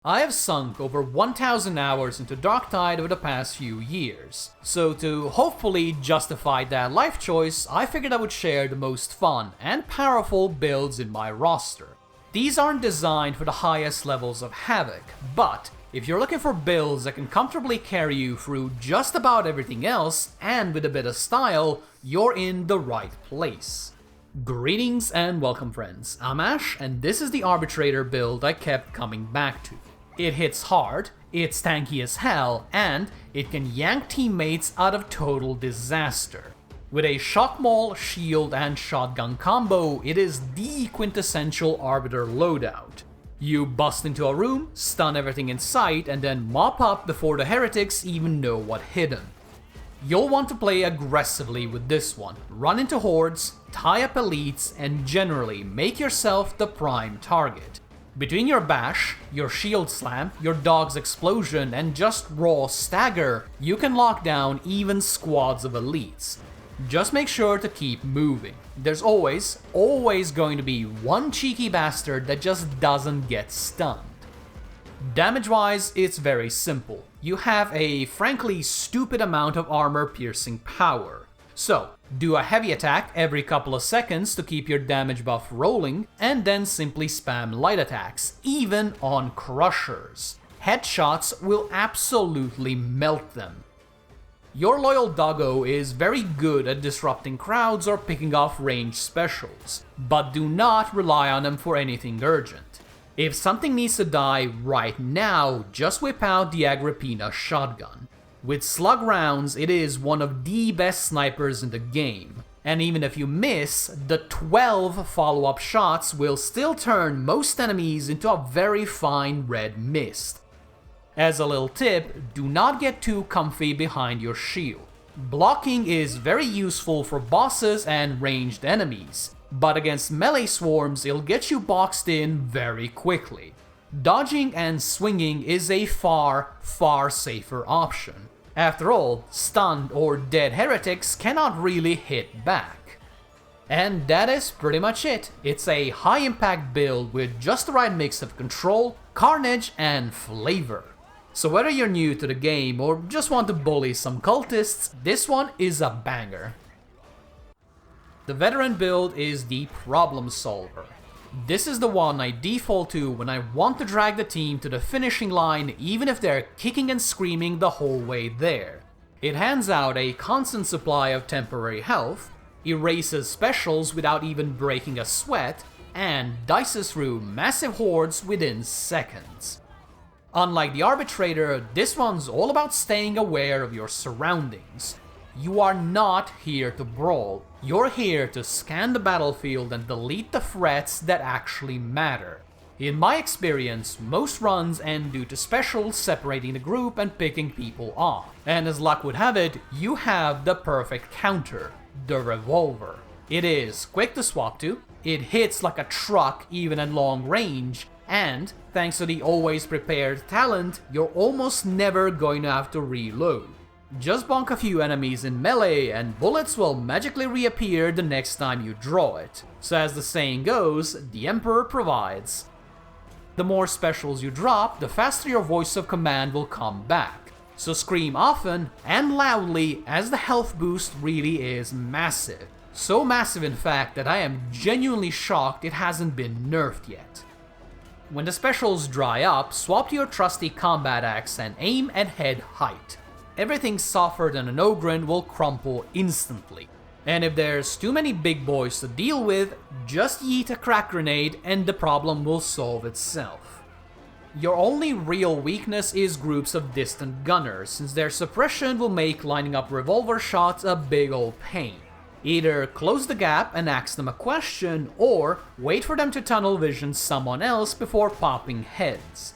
I have sunk over 1000 hours into Darktide over the past few years, so to hopefully justify that life choice, I figured I would share the most fun and powerful builds in my roster. These aren't designed for the highest levels of Havoc, but if you're looking for builds that can comfortably carry you through just about everything else, and with a bit of style, you're in the right place. Greetings and welcome friends, I'm Ash, and this is the Arbitrator build I kept coming back to. It hits hard, it's tanky as hell, and it can yank teammates out of total disaster. With a shock maul, shield, and shotgun combo, it is the quintessential Arbiter loadout. You bust into a room, stun everything in sight, and then mop up before the heretics even know what hit them. You'll want to play aggressively with this one, run into hordes, tie up elites, and generally make yourself the prime target. Between your bash, your shield slam, your dog's explosion, and just raw stagger, you can lock down even squads of elites. Just make sure to keep moving. There's always going to be one cheeky bastard that just doesn't get stunned. Damage-wise, it's very simple. You have a frankly stupid amount of armor-piercing power. So, do a heavy attack every couple of seconds to keep your damage buff rolling, and then simply spam light attacks, even on crushers. Headshots will absolutely melt them. Your loyal doggo is very good at disrupting crowds or picking off ranged specials, but do not rely on them for anything urgent. If something needs to die right now, just whip out the Agrippina shotgun. With slug rounds, it is one of the best snipers in the game, and even if you miss, the 12 follow-up shots will still turn most enemies into a very fine red mist. As a little tip, do not get too comfy behind your shield. Blocking is very useful for bosses and ranged enemies, but against melee swarms it'll get you boxed in very quickly. Dodging and swinging is a far safer option. After all, stunned or dead heretics cannot really hit back. And that is pretty much it. It's a high impact build with just the right mix of control, carnage, and flavor. So whether you're new to the game or just want to bully some cultists, this one is a banger. The veteran build is the problem solver. This is the one I default to when I want to drag the team to the finishing line even if they're kicking and screaming the whole way there. It hands out a constant supply of temporary health, erases specials without even breaking a sweat, and dices through massive hordes within seconds. Unlike the Arbitrator, this one's all about staying aware of your surroundings. You are not here to brawl, you're here to scan the battlefield and delete the threats that actually matter. In my experience, most runs end due to specials separating the group and picking people off. And as luck would have it, you have the perfect counter, the revolver. It is quick to swap to, it hits like a truck even at long range, and thanks to the always prepared talent, you're almost never going to have to reload. Just bonk a few enemies in melee and bullets will magically reappear the next time you draw it. So as the saying goes, the Emperor provides. The more specials you drop, the faster your voice of command will come back. So scream often and loudly, as the health boost really is massive. So massive in fact that I am genuinely shocked it hasn't been nerfed yet. When the specials dry up, swap to your trusty combat axe and aim at head height. Everything softer than an Ogyrn will crumple instantly. And if there's too many big boys to deal with, just yeet a crack grenade and the problem will solve itself. Your only real weakness is groups of distant gunners, since their suppression will make lining up revolver shots a big ol' pain. Either close the gap and ask them a question, or wait for them to tunnel vision someone else before popping heads.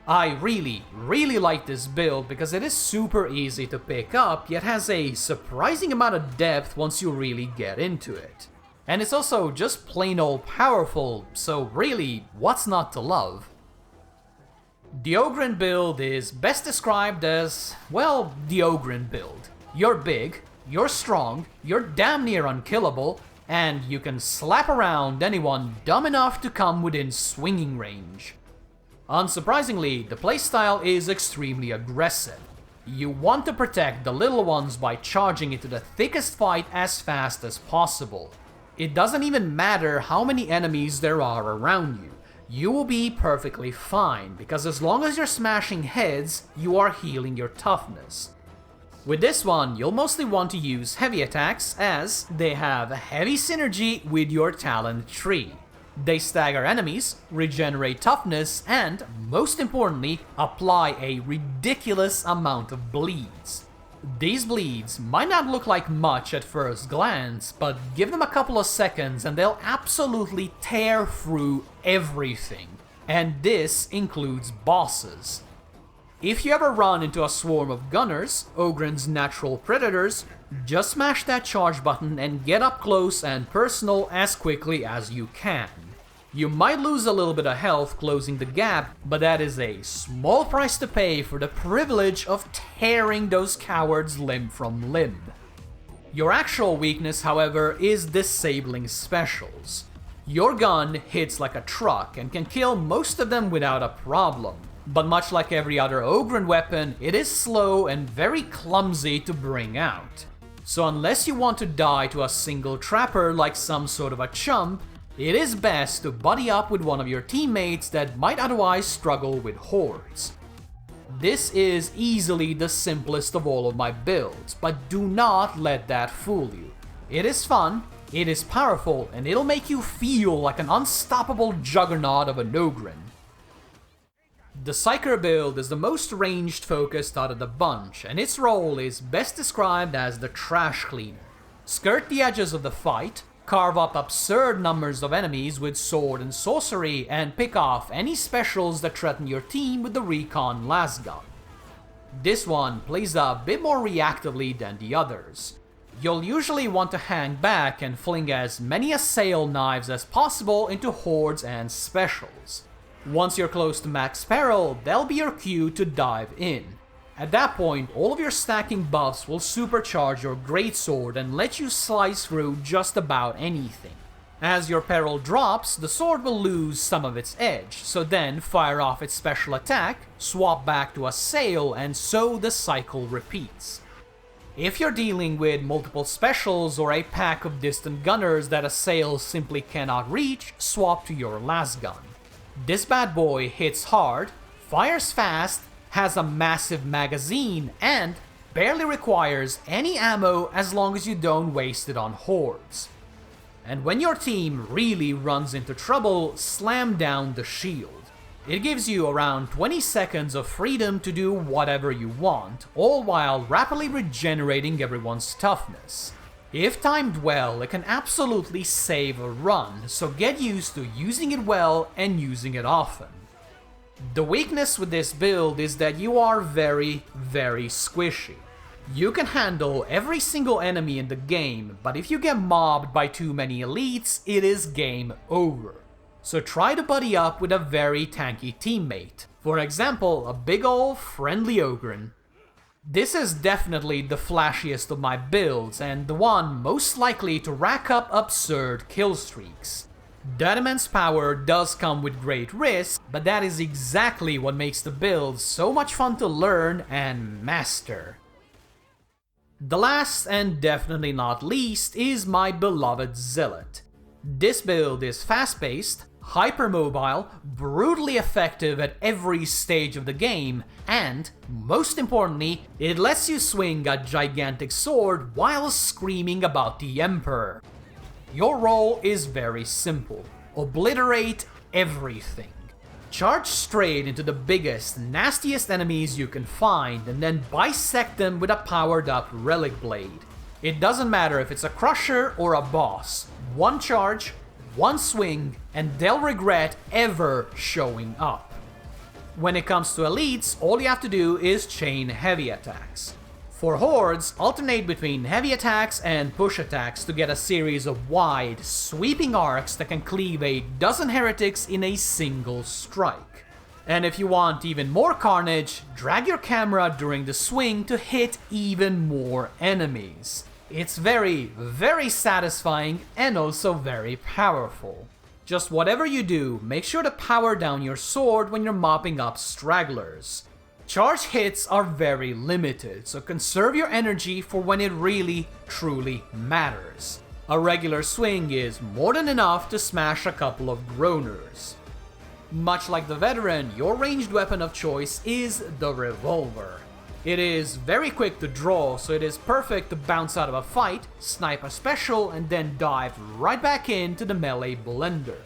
I really like this build because it is super easy to pick up, yet has a surprising amount of depth once you really get into it. And it's also just plain old powerful, so really, what's not to love? The Ogyrn build is best described as, well, the Ogyrn build. You're big, you're strong, you're damn near unkillable, and you can slap around anyone dumb enough to come within swinging range. Unsurprisingly, the playstyle is extremely aggressive. You want to protect the little ones by charging into the thickest fight as fast as possible. It doesn't even matter how many enemies there are around you. You will be perfectly fine, because as long as you're smashing heads, you are healing your toughness. With this one, you'll mostly want to use heavy attacks, as they have heavy synergy with your talent tree. They stagger enemies, regenerate toughness, and, most importantly, apply a ridiculous amount of bleeds. These bleeds might not look like much at first glance, but give them a couple of seconds and they'll absolutely tear through everything. And this includes bosses. If you ever run into a swarm of gunners, Ogyrn's natural predators, just smash that charge button and get up close and personal as quickly as you can. You might lose a little bit of health closing the gap, but that is a small price to pay for the privilege of tearing those cowards limb from limb. Your actual weakness, however, is disabling specials. Your gun hits like a truck and can kill most of them without a problem, but much like every other Ogyrn weapon, it is slow and very clumsy to bring out. So unless you want to die to a single trapper like some sort of a chump, it is best to buddy up with one of your teammates that might otherwise struggle with hordes. This is easily the simplest of all of my builds, but do not let that fool you. It is fun, it is powerful, and it'll make you feel like an unstoppable juggernaut of an Ogyrn. The Psyker build is the most ranged focused out of the bunch, and its role is best described as the trash cleaner. Skirt the edges of the fight, carve up absurd numbers of enemies with sword and sorcery, and pick off any specials that threaten your team with the recon lasgun. This one plays a bit more reactively than the others. You'll usually want to hang back and fling as many assail knives as possible into hordes and specials. Once you're close to max peril, that'll be your cue to dive in. At that point, all of your stacking buffs will supercharge your greatsword and let you slice through just about anything. As your peril drops, the sword will lose some of its edge, so then fire off its special attack, swap back to assail, and so the cycle repeats. If you're dealing with multiple specials or a pack of distant gunners that assail simply cannot reach, swap to your lasgun. This bad boy hits hard, fires fast, has a massive magazine, and barely requires any ammo as long as you don't waste it on hordes. And when your team really runs into trouble, slam down the shield. It gives you around 20 seconds of freedom to do whatever you want, all while rapidly regenerating everyone's toughness. If timed well, it can absolutely save a run, so get used to using it well and using it often. The weakness with this build is that you are very, very squishy. You can handle every single enemy in the game, but if you get mobbed by too many elites, it is game over. So try to buddy up with a very tanky teammate. For example, a big ol' friendly Ogyrn. This is definitely the flashiest of my builds, and the one most likely to rack up absurd kill streaks. That immense power does come with great risk, but that is exactly what makes the build so much fun to learn and master. The last and definitely not least is my beloved Zealot. This build is fast-paced, hypermobile, brutally effective at every stage of the game, and, most importantly, it lets you swing a gigantic sword while screaming about the Emperor. Your role is very simple. Obliterate everything. Charge straight into the biggest, nastiest enemies you can find and then bisect them with a powered up relic blade. It doesn't matter if it's a crusher or a boss. One charge, one swing, and they'll regret ever showing up. When it comes to elites, all you have to do is chain heavy attacks. For hordes, alternate between heavy attacks and push attacks to get a series of wide, sweeping arcs that can cleave a dozen heretics in a single strike. And if you want even more carnage, drag your camera during the swing to hit even more enemies. It's very, very satisfying and also very powerful. Just whatever you do, make sure to power down your sword when you're mopping up stragglers. Charge hits are very limited, so conserve your energy for when it really, truly matters. A regular swing is more than enough to smash a couple of groaners. Much like the veteran, your ranged weapon of choice is the revolver. It is very quick to draw, so it is perfect to bounce out of a fight, snipe a special, and then dive right back into the melee blender.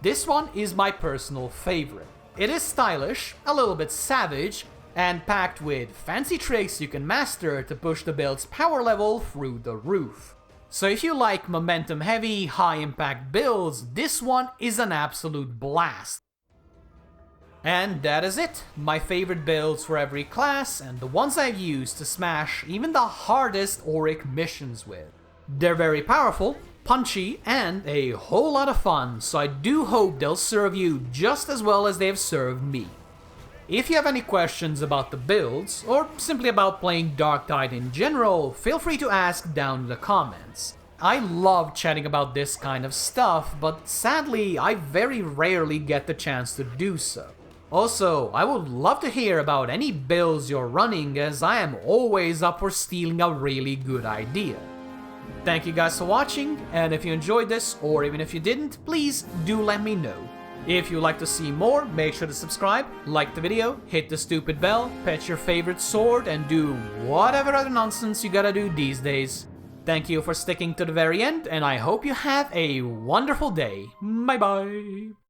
This one is my personal favorite. It is stylish, a little bit savage, and packed with fancy tricks you can master to push the build's power level through the roof. So if you like momentum heavy, high impact builds, this one is an absolute blast. And that is it, my favorite builds for every class and the ones I've used to smash even the hardest Auric missions with. They're very powerful, punchy, and a whole lot of fun, so I do hope they'll serve you just as well as they've served me. If you have any questions about the builds, or simply about playing Darktide in general, feel free to ask down in the comments. I love chatting about this kind of stuff, but sadly I very rarely get the chance to do so. Also, I would love to hear about any builds you're running, as I am always up for stealing a really good idea. Thank you guys for watching, and if you enjoyed this, or even if you didn't, please do let me know. If you'd like to see more, make sure to subscribe, like the video, hit the stupid bell, pet your favorite sword, and do whatever other nonsense you gotta do these days. Thank you for sticking to the very end, and I hope you have a wonderful day. Bye bye!